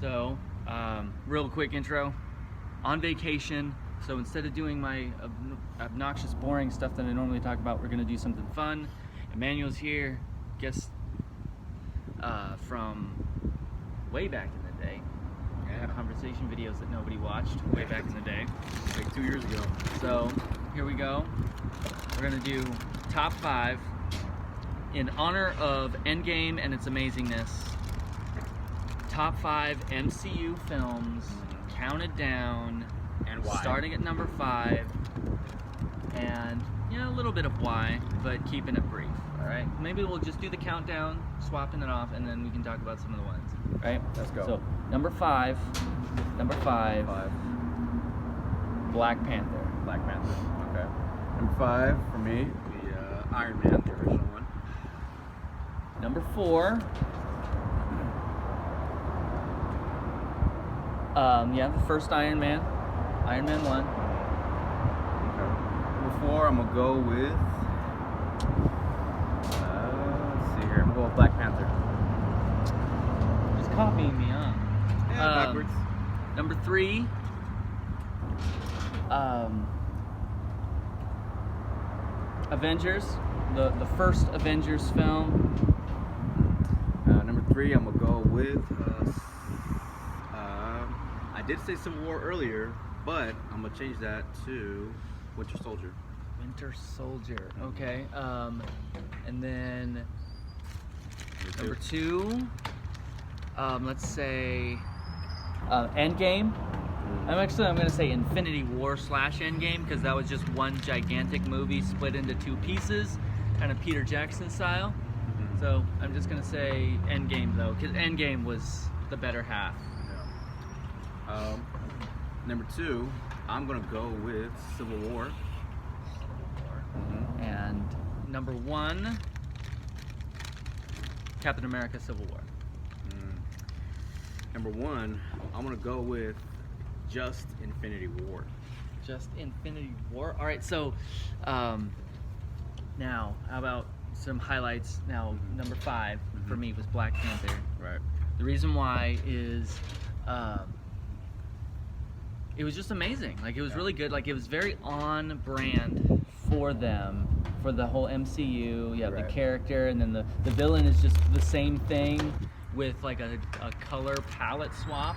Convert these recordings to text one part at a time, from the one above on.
So, real quick intro. On vacation, so instead of doing my obnoxious, boring stuff that I normally talk about, we're gonna do something fun. Emmanuel's here, guest from way back in the day. Yeah. Conversation videos that nobody watched way back in the day. Like 2 years ago. So, here we go. We're gonna do top 5 in honor of Endgame and its amazingness. Top 5 MCU films, counted down, And why? starting at number 5, and a little bit of why, but keeping it brief. All right, maybe we'll just do the countdown, swapping it off, and then we can talk about some of the ones. Right? Let's go. So number five, Black Panther. Black Panther. Okay. Number 5 for me, the Iron Man, the original one. Number 4. The first Iron Man, Iron Man 1. Okay. Number 4, I'm gonna go with. Let's see here. I'm gonna go with Black Panther. Just copying me, huh? Yeah, backwards. Number 3, Avengers, the first Avengers film. Number 3, I'm gonna go with. I did say Civil War earlier, but I'm gonna change that to Winter Soldier. Winter Soldier, okay. And then number 2, let's say Endgame. I'm gonna say Infinity War / Endgame, because that was just one gigantic movie split into 2 pieces, kind of Peter Jackson style. So I'm just gonna say Endgame though, because Endgame was the better half. Number 2, I'm gonna go with Civil War. And number 1, Captain America: Civil War. Number 1, I'm gonna go with just Infinity War. Just Infinity War. All right, so now how about some highlights? Now number 5 for me was Black Panther. Right. The reason why is it was just amazing. Like, it was really good. Like, it was very on brand for them, for the whole MCU. You have the character, and then the villain is just the same thing with like a color palette swap,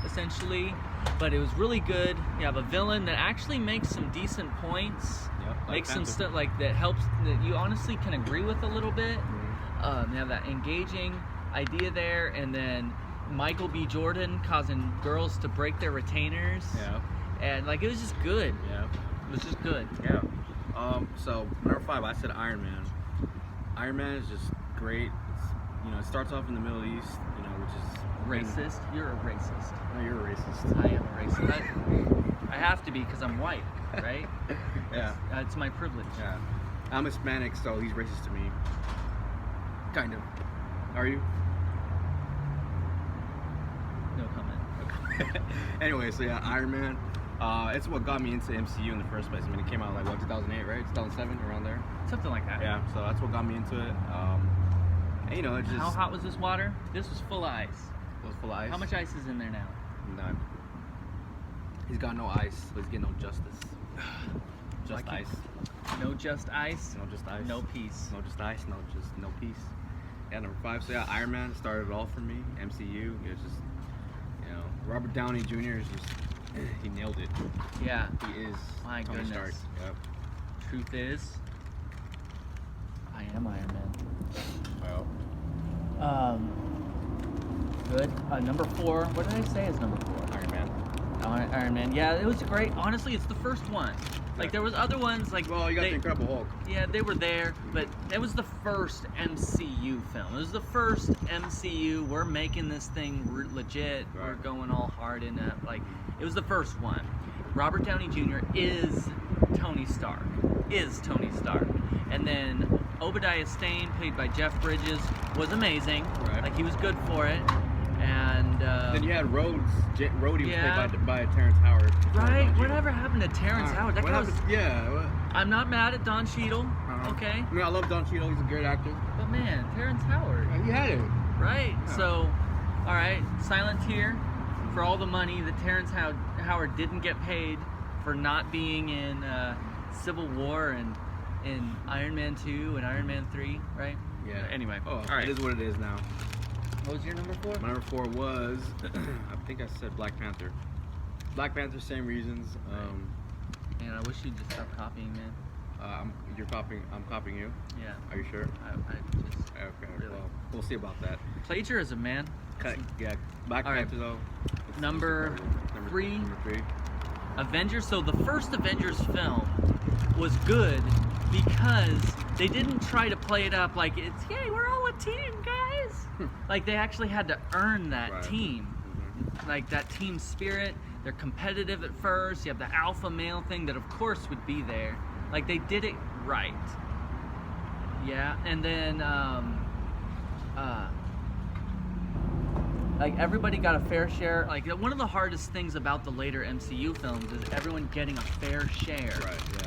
essentially. But it was really good. You have a villain that actually makes some decent points. Yep, Makes some stuff like that helps, that you honestly can agree with a little bit. You have that engaging idea there, and then Michael B. Jordan causing girls to break their retainers. Yeah. And like, it was just good. Yeah. It was just good. Yeah. So number 5, I said Iron Man. Iron Man is just great. It's, it starts off in the Middle East, which is Racist? You're a racist. No, you're a racist. I am a racist. I have to be, because I'm white, right? Yeah. It's my privilege. Yeah. I'm Hispanic, so he's racist to me. Kind of. Are you? No comment. Anyway, so yeah, Iron Man. It's what got me into MCU in the first place. I mean, it came out like 2008, right? 2007, around there. Something like that. Yeah. So that's what got me into it. And, it just. How hot was this water? This was full of ice. It was full of ice. How much ice is in there now? None. He's got no ice, but he's getting no justice. Just ice. No just ice. No just ice. No peace. No just ice. No peace. Yeah, number 5. So yeah, Iron Man started it all for me. MCU. It was just, Robert Downey Jr. is just, he nailed it. Yeah. He is. My Tony goodness. Stark. Yep. Truth is, I am Iron Man. Well. Good. Number 4. What did I say is number 4? Iron Man. Iron Man. Yeah, it was great. Honestly, it's the first one. Like, there was other ones, like... Well, you got the Incredible Hulk. Yeah, they were there, but it was the first MCU film. It was the first MCU. We're making this thing legit. Right. We're going all hard in it. Like, it was the first one. Robert Downey Jr. is Tony Stark. And then Obadiah Stane, played by Jeff Bridges, was amazing. Right. Like, he was good for it. And then you had Rhodey was played by Terrence Howard. Right? Whatever happened to Terrence Howard? That guy was... Yeah. I'm not mad at Don Cheadle. Okay. I love Don Cheadle. He's a great actor. But man, Terrence Howard. You had it. Right? Yeah. So, All right, silent tear for all the money that Terrence Howard didn't get paid for not being in Civil War and in Iron Man 2 and Iron Man 3, right? Yeah. Anyway, Oh, all right. it is what it is now. What was your number 4? My number 4 was, I think I said Black Panther. Black Panther, same reasons. Man, I wish you'd just stop copying, man. You're copying. I'm copying you. Yeah. Are you sure? I just Okay. really. Well, we'll see about that. Plagiarism, man. Yeah. Black All right. Panther though. Number 3. Number 3. Avengers. So the first Avengers film was good because they didn't try to play it up like it's, yay, we're all a team, guys. Like they actually had to earn that team. Like that team spirit. They're competitive at first. You have the alpha male thing that of course would be there. Like they did it right. Yeah, and then like everybody got a fair share. Like one of the hardest things about the later MCU films is everyone getting a fair share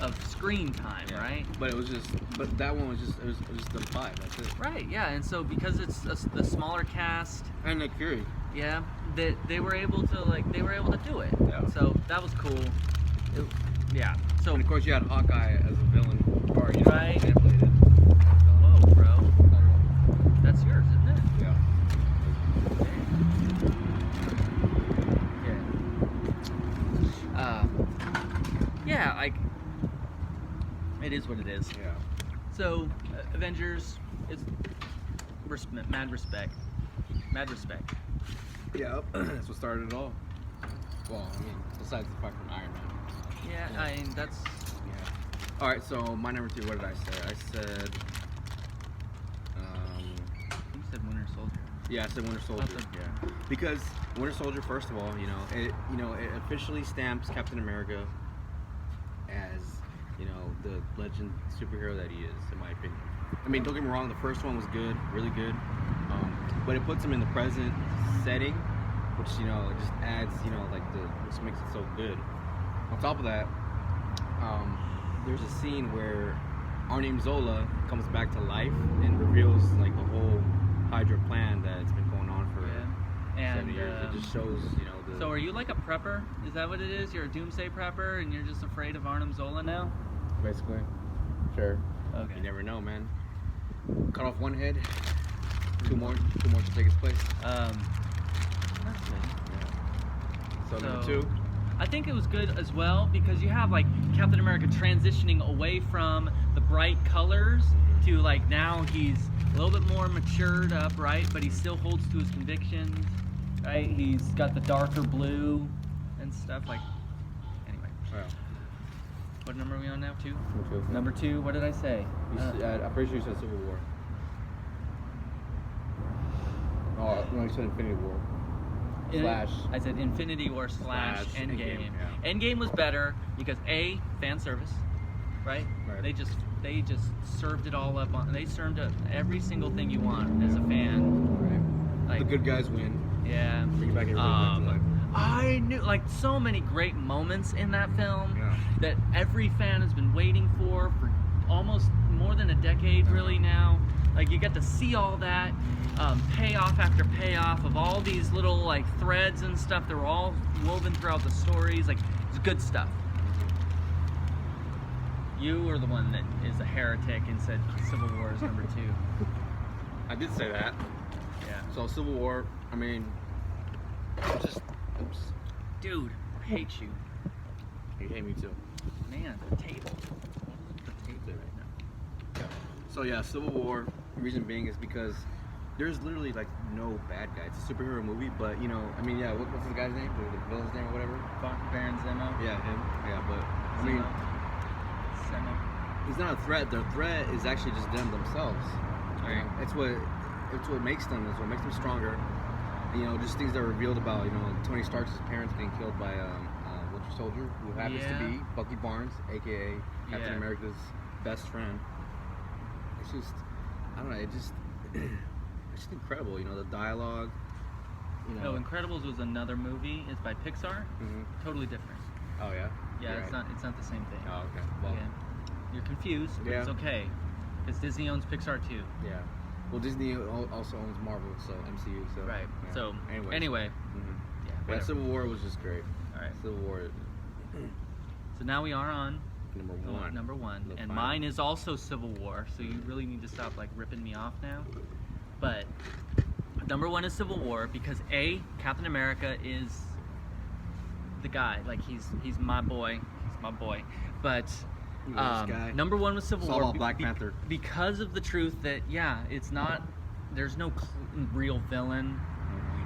of screen time, right? But that one was just it was just the 5. That's it. Right. Yeah, and so because it's the smaller cast, And Nick Fury. yeah, that they were able to do it. Yeah. So that was cool. Yeah. So And of course you had Hawkeye as a villain, or Right. manipulated. whoa, bro, that's yours, isn't it? Yeah. Yeah, like it is what it is. Yeah. So Avengers, it's mad respect. Yeah. That's what started it all. Well, I mean, besides the fact from Iron Man. Yeah, I mean that's. Yeah. All right. So my number 2. What did I say? I said. You said Winter Soldier. Yeah, I said Winter Soldier. Yeah. Because Winter Soldier, first of all, it officially stamps Captain America as, the legend superhero that he is, in my opinion. I mean, don't get me wrong, the first one was good, really good, but it puts him in the present setting, which, it just adds, which makes it so good. On top of that, there's a scene where our name Zola comes back to life and reveals, the whole Hydra plan that's been going on for 70 years. It just shows, So are you like a prepper? Is that what it is? You're a doomsday prepper and you're just afraid of Arnim Zola now? Basically. Sure. Okay. You never know, man. Cut off one head, two more to take its place. That's good. So number 2. I think it was good as well because you have like Captain America transitioning away from the bright colors to like now he's a little bit more matured up, right? But he still holds to his convictions, right? He's got the darker blue and stuff like. Anyway. Yeah. What number are we on now? 2? Number 2. Number 2. What did I say? I'm pretty sure you said Civil War. Oh, no, you said Infinity War. Slash. I said Infinity War / Slash Endgame. yeah. Endgame was better because fan service, right? Right. They just served it all up on. They served up every single thing you want as a fan. Right. Like The good guys win. yeah. Bring back everybody back to life. I knew like so many great moments in that film Yeah. that every fan has been waiting for almost more than a decade really now. Like you get to see all that payoff after payoff of all these little like threads and stuff that were all woven throughout the stories. Like it's good stuff. You were the one that is a heretic and said Civil War is number 2. I did say that. Yeah. So Civil War, I mean, oops. Dude, I hate you. You hate me too. Man, the table. The table right now. So yeah, Civil War. Reason being is because there's literally like no bad guy. It's a superhero movie, but what's his guy's name? The villain's name or whatever? Baron Zemo. Yeah, him. Yeah, but I mean, Zemo. he's not a threat. Their threat is actually just them themselves. Right. It's what makes them. It's what makes them stronger. Just things that are revealed about Tony Stark's parents getting killed by Winter Soldier, who happens to be Bucky Barnes, aka Captain America's best friend. It's just, I don't know. It's just incredible. The dialogue. No, Incredibles was another movie. It's by Pixar. Mm-hmm. Totally different. Oh yeah. Yeah, You're it's right. not the same thing. Oh okay. Well. Yeah. You're confused, but it's okay. Because Disney owns Pixar too. Yeah. Well, Disney also owns Marvel, so MCU. So Right. yeah. So Anyways. anyway, Mhm. yeah. But Whatever. Civil War was just great. All right. Civil War So now we are on number one. number one, The and final. mine is also Civil War. So you really need to stop like ripping me off now. But number one is Civil War because Captain America is the guy. Like he's my boy. He's my boy. But This guy. number one was Civil It's all War. about Black Panther. Because of the truth that it's not. There's no real villain.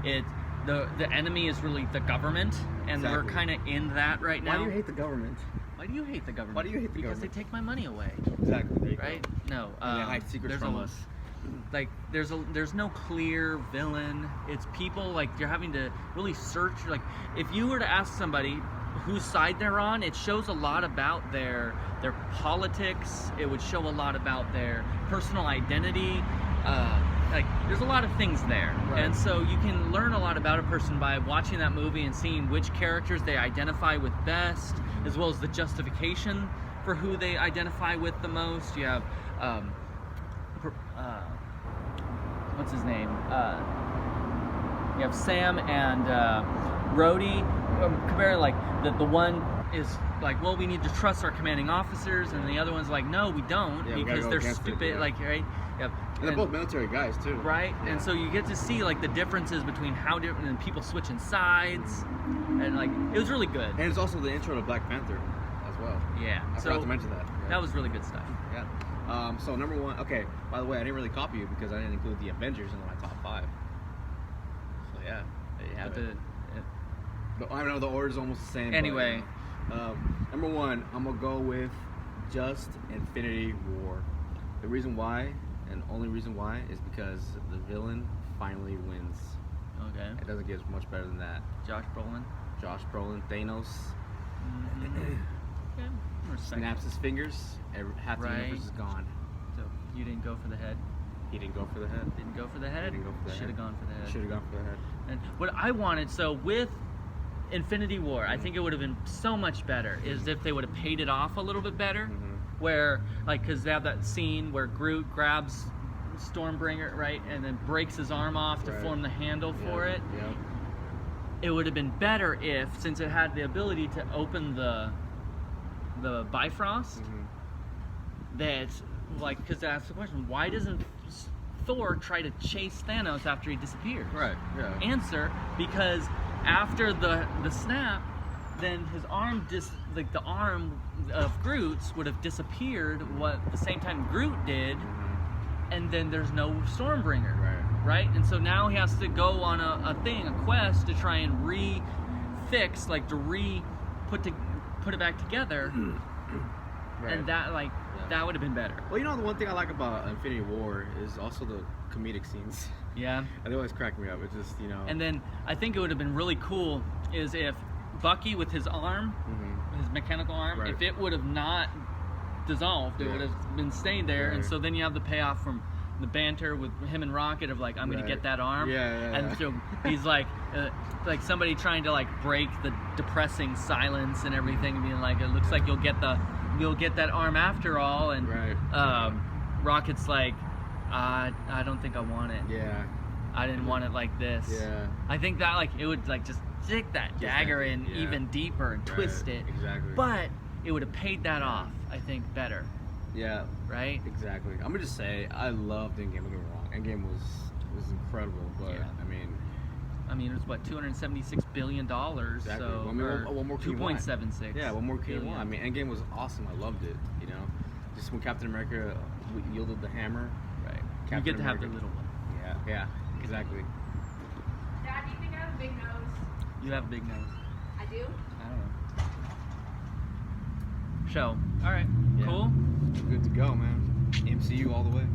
The enemy is really the government, and we're Exactly. kind of in that right now. Why do you hate the government? Why do you hate the government? Why do you hate the because government? they take my money away, Exactly. There you right? go. No, And they hide secrets there's from a- us. Like there's no clear villain. It's people like you're having to really search. Like if you were to ask somebody whose side they're on, it shows a lot about their politics. It would show a lot about their personal identity. Like there's a lot of things there, Right. and so you can learn a lot about a person by watching that movie and seeing which characters they identify with best, as well as the justification for who they identify with the most. You have what's his name? You have Sam and Rhodey. Compare like the one is like, well, we need to trust our commanding officers, and the other one's like, no, we don't, Yeah, we gotta because go they're against it, stupid. yeah. Like, right? Yep. And they're both military guys too. Right, Yeah. and so you get to see like the differences between how different and people switching sides, and like it was really good. And it's also the intro to Black Panther as well. Yeah, I so forgot to mention that. Yeah. that was really good stuff. Yeah. So number one. Okay. By the way, I didn't really copy you because I didn't include the Avengers in my top 5. So yeah, there you have But it. But I know the order's almost the same. Anyway. But, number one, I'm gonna go with just Infinity War. The reason why, and only reason why, is because the villain finally wins. Okay, It doesn't get much better than that. Josh Brolin. Josh Brolin, Thanos, Okay, respect. snaps his fingers. Half the Right. universe is gone. So you didn't go for the head. He didn't go for the head. Didn't go for the head. Didn't go for the Should have head. gone for the head. Should have gone for the head. And what I wanted, so with Infinity War, I think it would have been so much better is if they would have paid it off a little bit better. Mhm. Where, like, because they have that scene where Groot grabs Stormbringer, right, and then breaks his arm off to Right. form the handle for it. Yeah. It would have been better if, since it had the ability to open the Bifrost, Mhm. that, like, because that's the question, why doesn't Thor try to chase Thanos after he disappears? Right. Yeah. Answer, because after the snap, then his arm the arm of Groot's would have disappeared the same time Groot did, Mhm. and then there's no Stormbringer. Right. Right? And so now he has to go on a quest to try and put it back together, Right. and that that would have been better. Well, you know, the one thing I like about Infinity War is also the comedic scenes. Yeah. They always crack me up. It's just, you know. And then I think it would have been really cool is if Bucky with his arm, Mhm. his mechanical arm, Right. if it would have not dissolved, it Yeah. would have been staying there, and Right. so then you have the payoff from the banter with him and Rocket of like, I'm gonna Right. get that arm, Yeah. and so he's like somebody trying to like break the depressing silence and everything, and being like, it looks like you'll get that arm after all, and Right. Rocket's like, I don't think I want it. Yeah. I didn't want it like this. Yeah. I think that like it would like just stick that Just dagger that- in yeah. even deeper and twist Right. it. Exactly. But it would have paid that off, I think, better, Yeah. right? Exactly. I'm gonna just say I loved Endgame. Don't get me wrong. Endgame was incredible, but Yeah. I mean, it was what, $276 billion. exactly. So I mean, or what more can you want? 2.76. Yeah. What more can you billion. want? I mean, Endgame was awesome. I loved it. You know, just when Captain America wielded the hammer. Right. Captain you get to have the America. little one. Yeah. Yeah. Exactly. Dad, do you think I have a big nose? You have a big nose. I do? I don't know. So, all right, Yeah. cool. Good to go, man. MCU all the way.